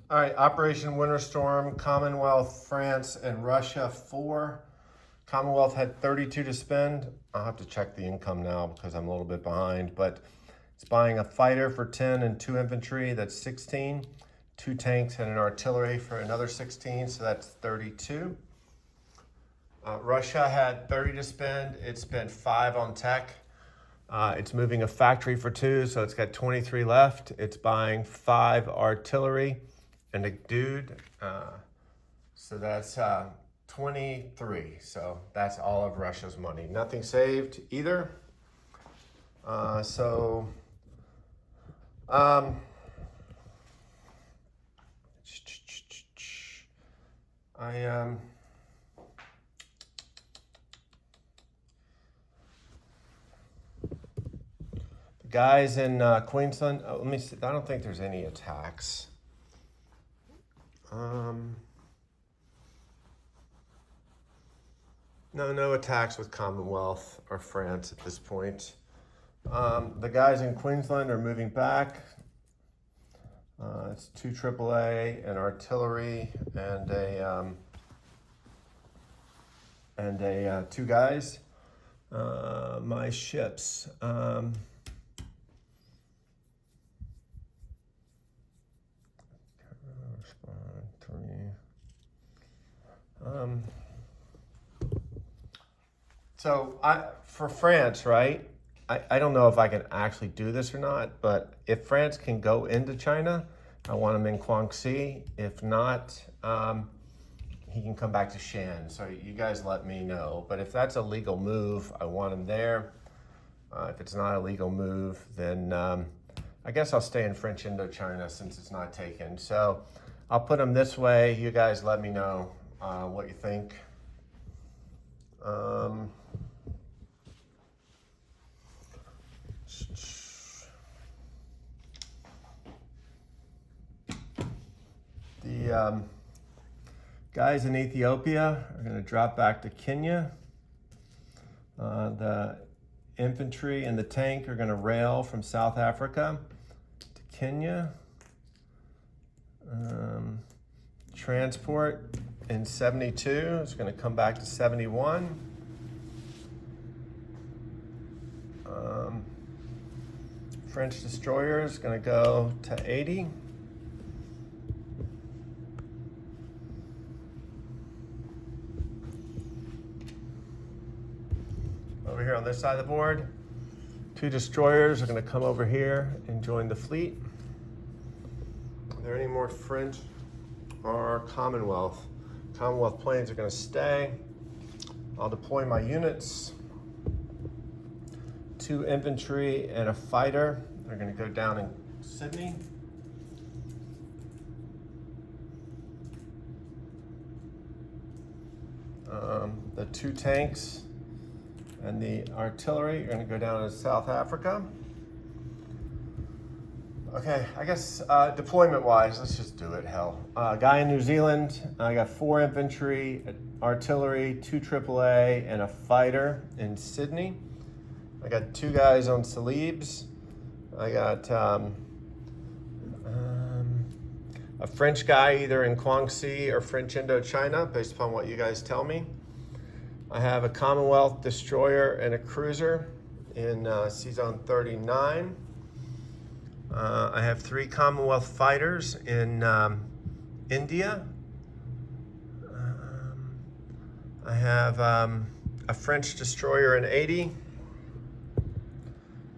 All right, Operation Winter Storm, Commonwealth, France, and Russia 4. Commonwealth had 32 to spend. I'll have to check the income now because I'm a little bit behind, but it's buying a fighter for 10 and 2 infantry, that's 16. 2 tanks and an artillery for another 16, so that's 32. Russia had 30 to spend. It spent 5 on tech. It's moving a factory for 2, so it's got 23 left. It's buying 5 artillery and a dude. So that's 23. So that's all of Russia's money. Nothing saved either. The guys in Queensland, let me see, I don't think there's any attacks. No attacks with Commonwealth or France at this point. The guys in Queensland are moving back. It's 2 AAA, an artillery, and a 2 guys. My ships. So for France, right? I don't know if I can actually do this or not, but if France can go into China, I want him in Guangxi. If not, he can come back to Shan. So you guys let me know. But if that's a legal move, I want him there. If it's not a legal move, then I guess I'll stay in French Indochina since it's not taken. So I'll put him this way. You guys let me know what you think. The guys in Ethiopia are going to drop back to Kenya. The infantry and the tank are going to rail from South Africa to Kenya. Transport in 72 is going to come back to 71. French destroyer is going to go to 80. Over here on this side of the board, 2 destroyers are going to come over here and join the fleet. Are there any more French or Commonwealth? Commonwealth planes are going to stay. I'll deploy my units. 2 infantry and a fighter. They're going to go down in Sydney. The 2 tanks and the artillery are going to go down in South Africa. Okay, I guess deployment-wise, let's just do it, hell. Guy in New Zealand, I got 4 infantry, artillery, 2 AAA, and a fighter in Sydney. I got 2 guys on Celebes. I got a French guy either in Guangxi or French Indochina, based upon what you guys tell me. I have a Commonwealth destroyer and a cruiser in C-Zone 39. I have 3 Commonwealth fighters in India. I have a French destroyer in 80.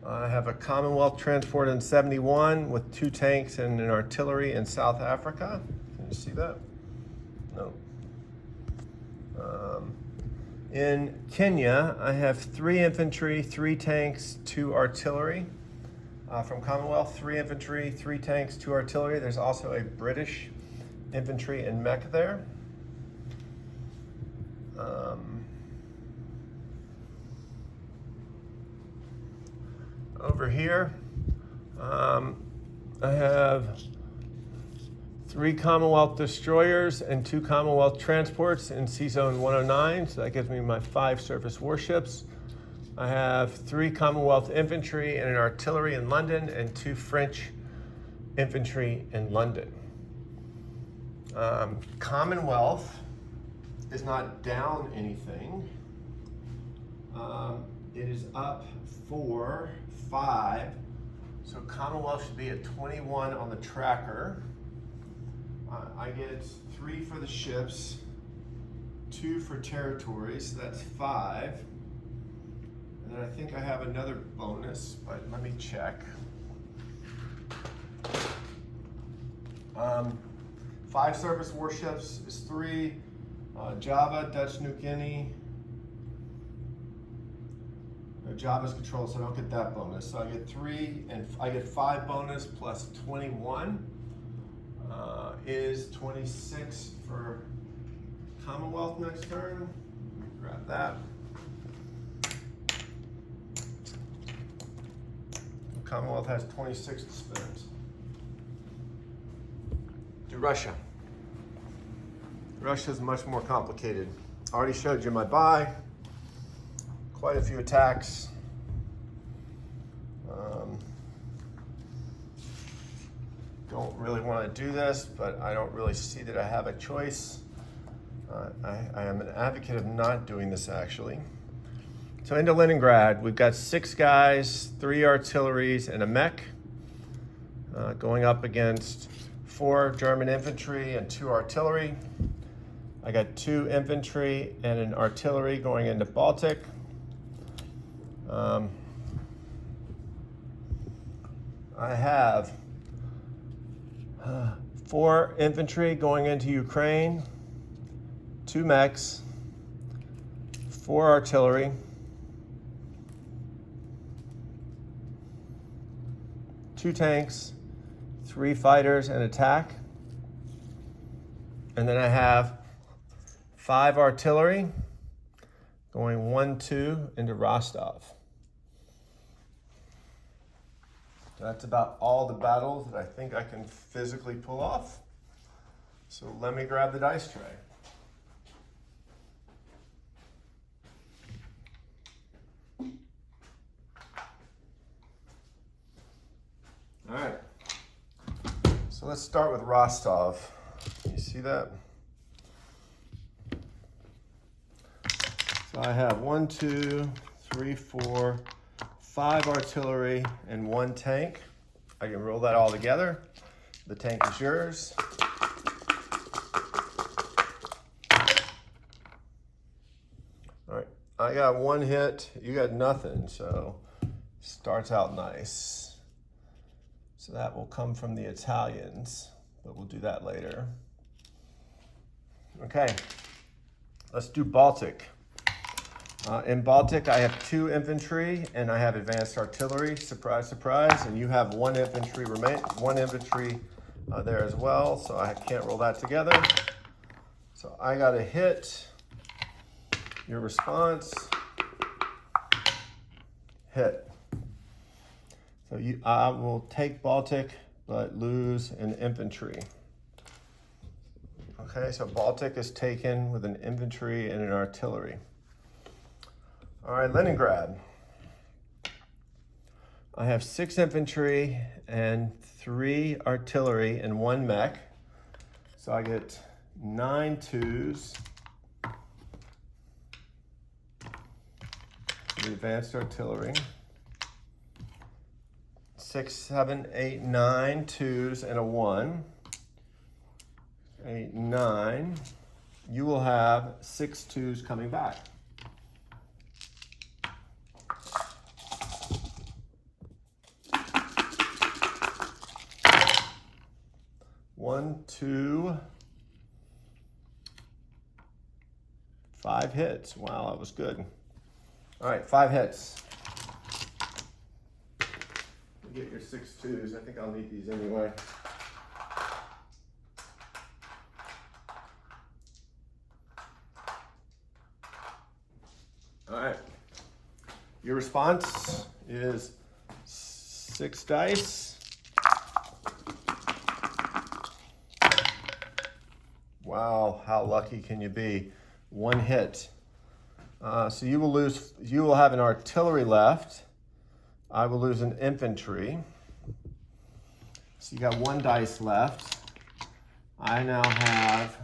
I have a Commonwealth transport in 71 with 2 tanks and an artillery in South Africa. Can you see that? No. In Kenya, I have 3 infantry, 3 tanks, 2 artillery. From Commonwealth, 3 infantry, 3 tanks, 2 artillery. There's also a British infantry in Mecca there. Over here, I have 3 Commonwealth destroyers and 2 Commonwealth transports in C-Zone 109, so that gives me my 5 surface warships. I have 3 Commonwealth infantry and an artillery in London and 2 French infantry in London. Commonwealth is not down anything. It is up 4, 5. So Commonwealth should be at 21 on the tracker. I get 3 for the ships, 2 for territories, so that's 5. And then I think I have another bonus, but let me check. 5 surface warships is 3. Java, Dutch New Guinea. Java's controlled, so I don't get that bonus. So I get 3, and I get 5 bonus plus 21 is 26 for Commonwealth next turn. Grab that. Commonwealth has 26 to spend. Do Russia. Russia's much more complicated. I already showed you my buy. Quite a few attacks. Don't really want to do this, but I don't really see that I have a choice. I am an advocate of not doing this, actually. So into Leningrad, we've got 6 guys, 3 artilleries, and a mech going up against 4 German infantry and 2 artillery. I got 2 infantry and an artillery going into Baltic. I have 4 infantry going into Ukraine, 2 mechs, 4 artillery, 2 tanks, 3 fighters and attack. And then I have 5 artillery going 1-2 into Rostov. So that's about all the battles that I think I can physically pull off. So let me grab the dice tray. All right. So let's start with Rostov. You see that? So I have 1, 2, 3, 4, 5 artillery and 1 tank. I can roll that all together. The tank is yours. All right, I got 1 hit, you got nothing, so starts out nice. So that will come from the Italians, but we'll do that later. Okay, let's do Baltic. In Baltic, I have 2 infantry and I have advanced artillery. Surprise, surprise. And you have 1 infantry there as well, so I can't roll that together. So I got a hit. Your response, hit. So I will take Baltic, but lose an infantry. Okay, so Baltic is taken with an infantry and an artillery. All right, Leningrad. I have 6 infantry and 3 artillery and 1 mech. So I get 9 2s. The advanced artillery. 6, 7, 8, 9 2s and a 1. 8, 9. You will have 6 2s coming back. One, 2, 5 hits. Wow, that was good. All right, 5 hits. Get your 6 2s. I think I'll need these anyway. All right. Your response is 6 dice. Wow, how lucky can you be? 1 hit. So you will have an artillery left. I will lose an infantry. So you got 1 dice left. I now have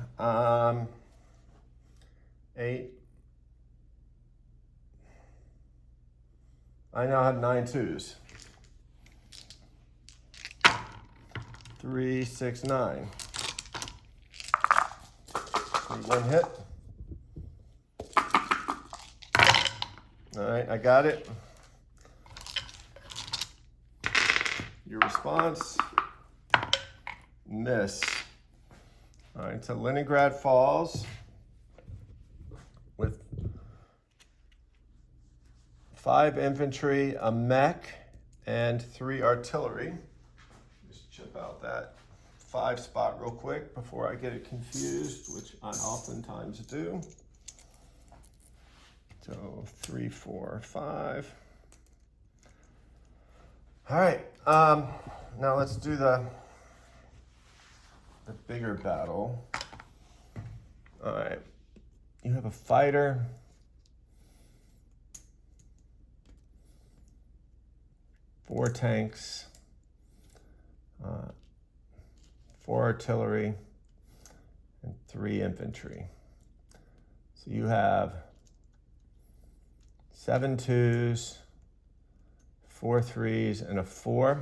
8. I now have 9 twos. 3, 6, 9. 1 hit. All right, I got it. Your response, miss. All right, so Leningrad falls with 5 infantry, a mech, and 3 artillery. Just chip out that 5 spot real quick before I get it confused, which I oftentimes do. So 3, 4, 5. All right, now let's do the bigger battle. All right, you have a fighter, 4 tanks, 4 artillery, and 3 infantry. So you have 7 twos, 4 threes, and a 4.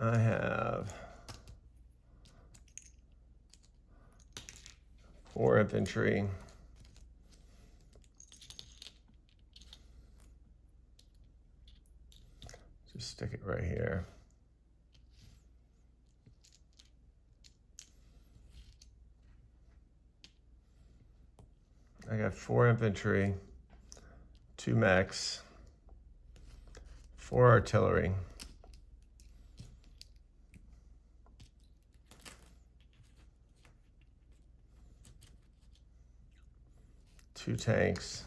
I have 4 infantry, just stick it right here. I got 4 infantry, 2 mechs, 4 artillery, 2 tanks,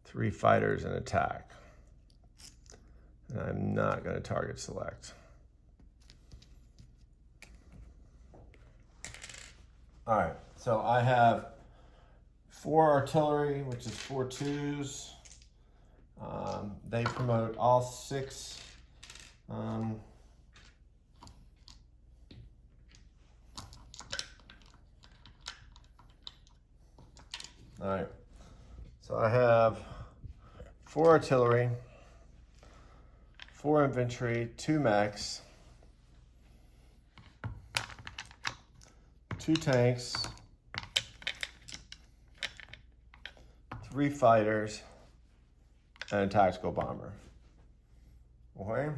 3 fighters and attack. And I'm not going to target select. All right, so I have 4 artillery, which is 4 twos. They promote all 6. All right, so I have 4 artillery, 4 infantry, 2 mechs, 2 tanks, 3 fighters, and a tactical bomber. Okay?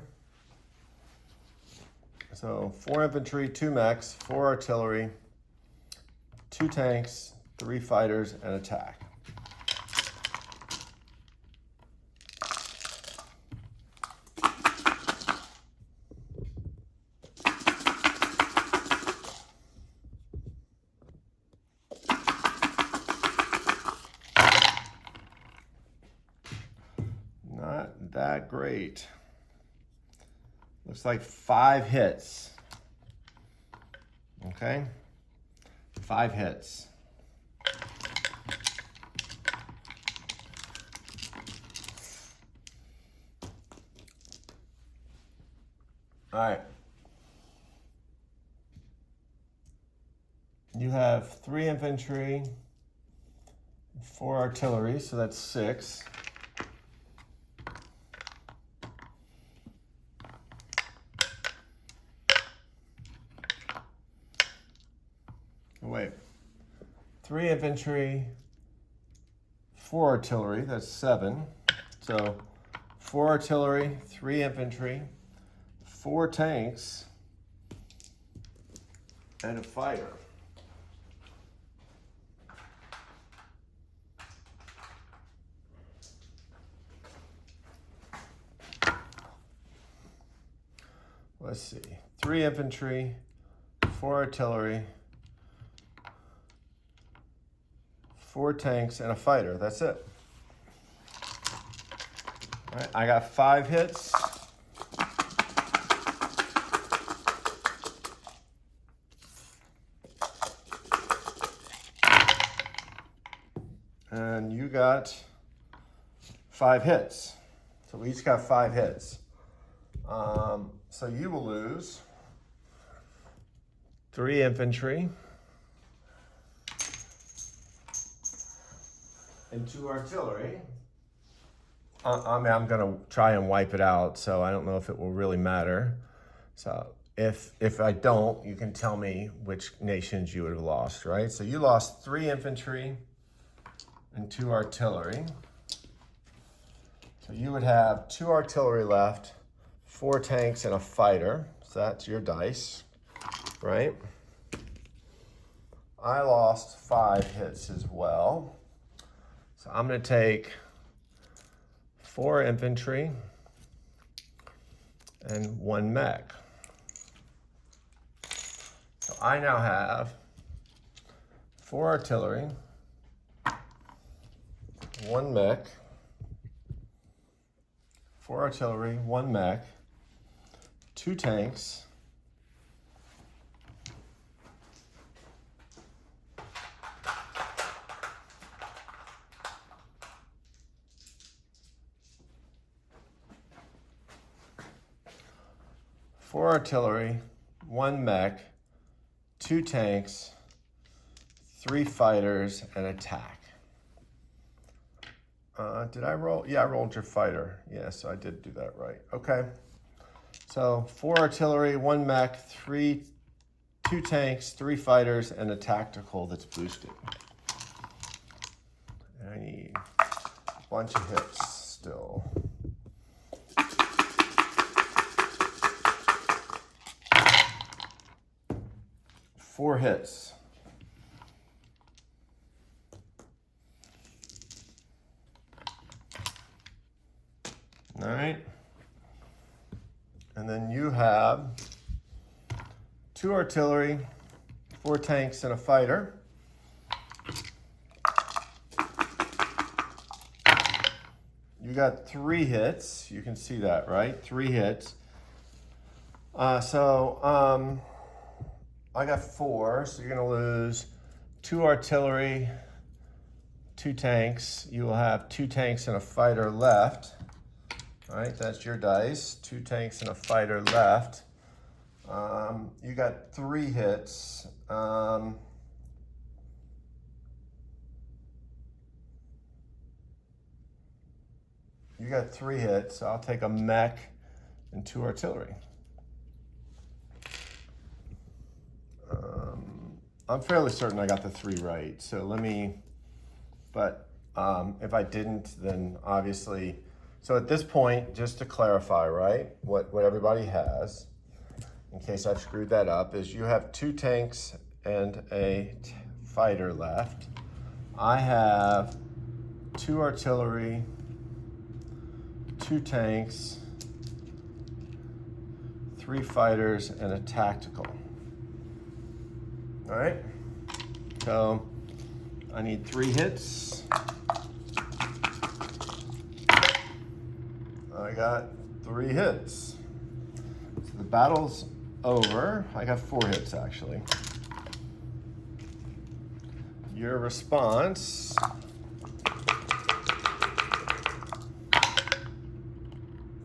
So 4 infantry, 2 mechs, 4 artillery, 2 tanks, 3 fighters, and attack. Not that great. Looks like 5 hits. Okay? 5 hits. All right. You have 3 infantry, 4 artillery, so that's 6. Wait. 3 infantry, 4 artillery, that's 7. So 4 artillery, 3 infantry, 4 tanks, and a fighter. Let's see, 3 infantry, 4 artillery, 4 tanks, and a fighter. That's it. All right, I got 5 hits. and you got 5 hits. So we each got 5 hits. So you will lose 3 infantry and 2 artillery. I mean, I'm gonna try and wipe it out, so I don't know if it will really matter. So if I don't, you can tell me which nations you would have lost, right? So you lost 3 infantry and 2 artillery. So you would have 2 artillery left, 4 tanks and a fighter. So that's your dice, right? I lost 5 hits as well. So I'm gonna take 4 infantry and 1 mech. So I now have 4 artillery, 1 mech, 4 artillery, 1 mech, 2 tanks, four artillery, 1 mech, 2 tanks, 3 fighters, and attack. Did I roll? Yeah, I rolled your fighter. Yes, I did do that right. Okay. So 4 artillery, 1 mech, 2 tanks, 3 fighters, and a tactical that's boosted. And I need a bunch of hits still. Four hits. All right. And then you have 2 artillery, 4 tanks, and a fighter. You got 3 hits. You can see that, right? 3 hits. I got 4, so you're gonna lose 2 artillery, 2 tanks. You will have 2 tanks and a fighter left. All right, that's your dice. 2 tanks and a fighter left. You got 3 hits. You got 3 hits. I'll take a mech and 2 artillery. I'm fairly certain I got the 3 right. So let me, but if I didn't, then obviously, so at this point, just to clarify, right, what everybody has, in case I've screwed that up, is you have 2 tanks and a fighter left. I have 2 artillery, 2 tanks, 3 fighters, and a tactical. All right, so I need 3 hits. I got 3 hits. So the battle's over. I got 4 hits actually. Your response.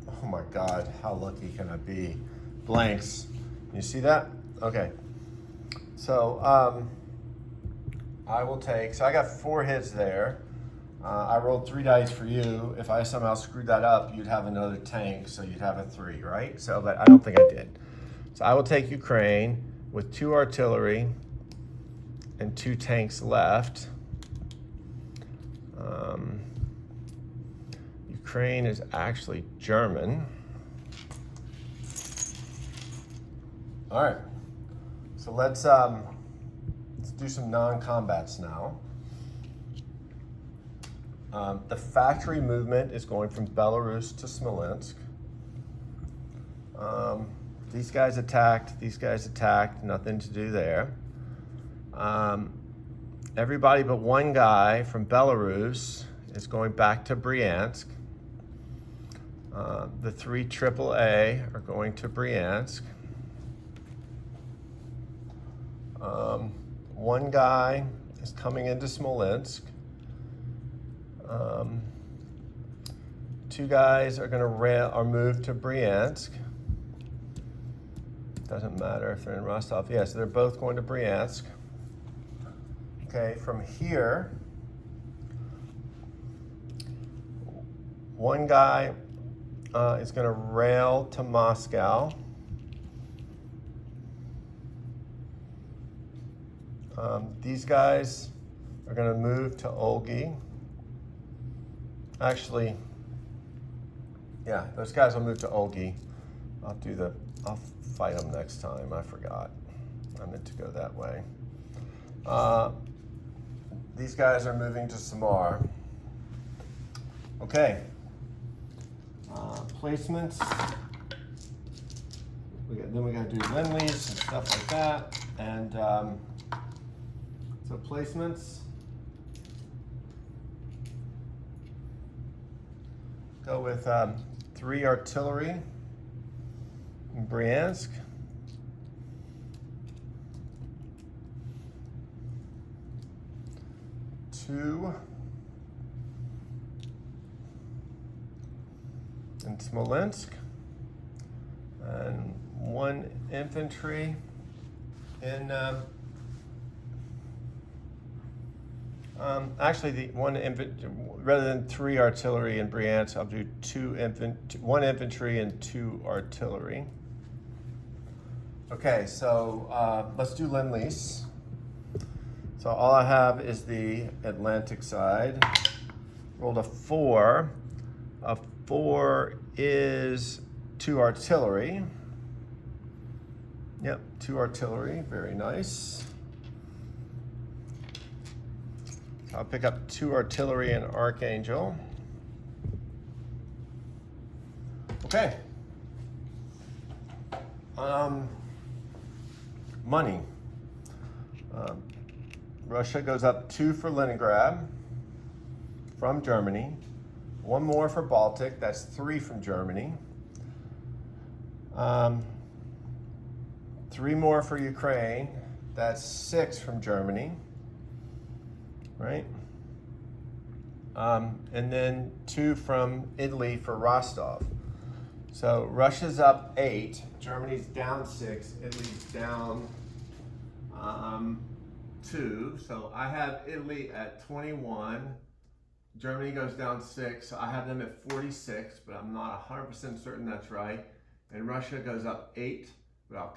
Oh my God, how lucky can I be? Blanks. You see that? Okay. So I will take, so I got 4 hits there. I rolled 3 dice for you. If I somehow screwed that up, you'd have another tank, so you'd have a 3, right? So, but I don't think I did. So I will take Ukraine with 2 artillery and 2 tanks left. Ukraine is actually German. All right. So let's do some non-combats now. The factory movement is going from Belarus to Smolensk. These guys attacked, nothing to do there. Everybody but one guy from Belarus is going back to Bryansk. The 3 AAA are going to Bryansk. One guy is coming into Smolensk. Two guys are going to move to Bryansk. Doesn't matter if they're in Rostov. Yeah, so they're both going to Bryansk. Okay, from here, one guy is going to rail to Moscow. These guys are going to move to Olgi. Actually, yeah, those guys will move to Olgi. I'll fight them next time. I forgot. I meant to go that way. These guys are moving to Samar. Okay. Placements. Then we got to do Lend-Lease and stuff like that. And so placements. Go with 3 artillery in Bryansk. 2 in Smolensk, and 1 infantry in actually the 1 infantry, rather than 3 artillery in Bryansk, I'll do 1 infantry and 2 artillery. Okay, so let's do Lend-Lease. So all I have is the Atlantic side. Rolled a 4. A 4 is 2 artillery. Yep, 2 artillery, very nice. So I'll pick up 2 artillery and Archangel. Okay. Money. Russia goes up 2 for Leningrad from Germany. 1 more for Baltic, that's 3 from Germany. 3 more for Ukraine, that's 6 from Germany, right? And then 2 from Italy for Rostov. So Russia's up 8, Germany's down 6, Italy's down 2. So I have Italy at 21. Germany goes down 6. So I have them at 46, but I'm not 100% certain that's right. And Russia goes up 8, but I'll